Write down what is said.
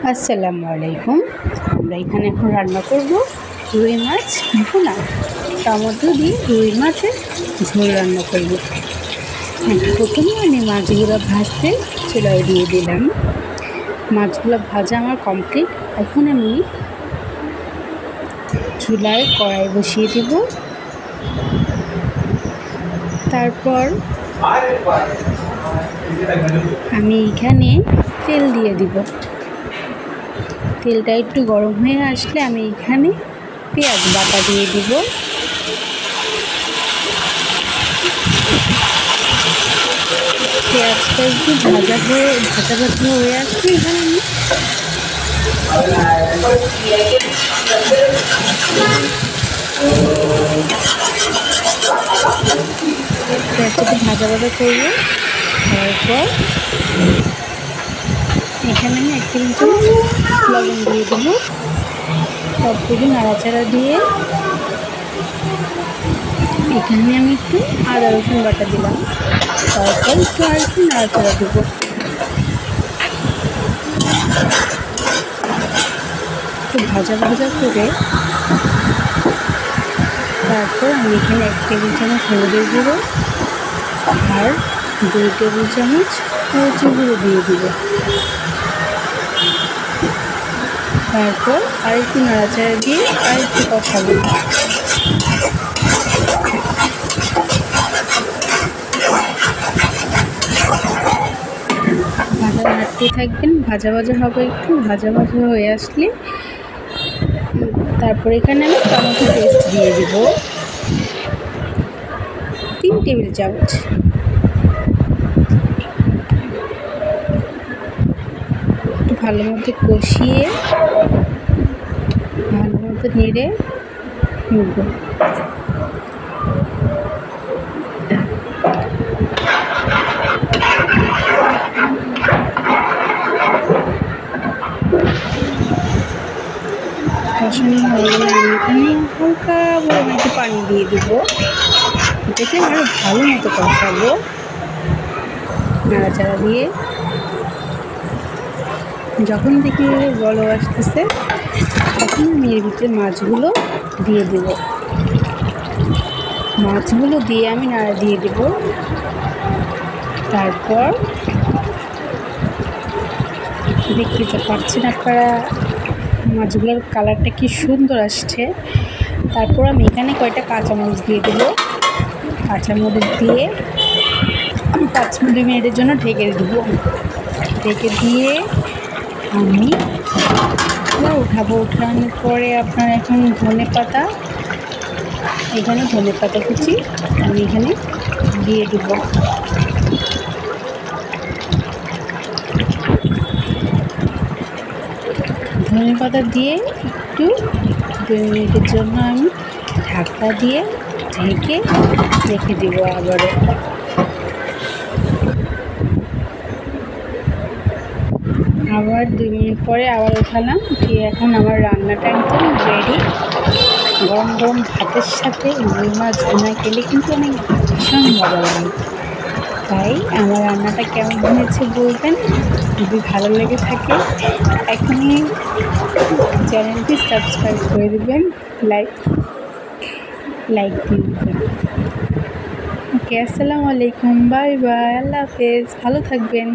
আসসালামু আলাইকুম। আমরা এখানে এখন রান্না করব রুই মাছ ভুনা। টমেটো দিয়ে রুই মাছের ঝোল রান্না করব। প্রথমে আমি মাছগুলো ভাজতে চুলায় দিয়ে দিলাম। মাছগুলো ভাজা আমার কমপ্লিট। এখন আমি চুলায় কড়াই বসিয়ে দেব। তারপর আমি এখানে তেল দিয়ে দিব। তেলটা একটু গরম হয়ে আসলে আমি এখানে পেঁয়াজ বাটা দিয়ে দিব। পেঁয়াজটা একটু ভাজা হয়ে আসলে এখানে পেঁয়াজটা ভাজা করবো। তারপর এখানে আমি 1 টেবিল চামচ লবণ দিয়ে দেবো। সবগুলো নাড়াচাড়া দিয়ে এখানে আমি একটু আদা রসুন বাটা দিলাম। তারপর একটু নাড়াচাড়া দেবো। একটু ভাজা করে তারপর আমি এখানে 1 টেবিল চামচ হলুদের গুঁড়ো আর 2 টেবিল চামচ মরিচের গুঁড়ো দিয়ে দিব। তারপর আরেকটু নাড়াচাড়া দিয়ে আরেকটু কষাবো। নাড়তে থাকবেন, ভাজা হবে। একটু ভাজা হয়ে আসলে তারপর এখানে আমি টমেটো পেস্ট দিয়ে দিব 3 টেবিল চামচ। একটু ভালো মতো কষিয়ে ভালো মতো নেড়ে নেব। কষানো হয়ে গেলে আমি এখানে হালকা গরম একটু পানি দিয়ে দেবো। এটাকে আরও ভালো মতো কষাবো নাড়াচাড়া দিয়ে। যখন দেখি বল আসতেছে তখন আমি এর ভিতরে মাছগুলো দিয়ে দেব। মাছগুলো দিয়ে আমি নাড়া দিয়ে দেব। তারপর দেখতে তো পাচ্ছেন আপনারা মাছগুলোর কালারটা কি সুন্দর আসছে। তারপর আমি এখানে কয়টা কাঁচামরিচ দিয়ে দেব। কাঁচামরিচ দিয়ে 5 মিনিটের জন্য ঢেকে দেব। ঢেকে দিয়ে আমি উঠাবো। উঠানোর পরে আপনার এখন ধনেপাতা কুচি আমি এখানে দিয়ে দেব। ধনেপাতা দিয়ে একটু 2 মিনিটের জন্য আমি ঢাকনা দিয়ে ঢেকে রেখে দেব। আবার 2 মিনিট পরে আবার উঠালাম। দিয়ে এখন আমার রান্নাটা একদম রেডি। গরম গরম ভাতের সাথে রুই মাছ ভুনা খেলে কিন্তু অনেক ভীষণ মজা লাগে। তাই আমার রান্নাটা কেমন হয়েছে বলবেন। যদি ভালো লেগে থাকে এখনই চ্যানেলটি সাবস্ক্রাইব করে দেবেন, লাইক দিয়ে দেবেন। ওকে, আসসালামু আলাইকুম, বাই বাই, আল্লাহ হাফেজ, ভালো থাকবেন।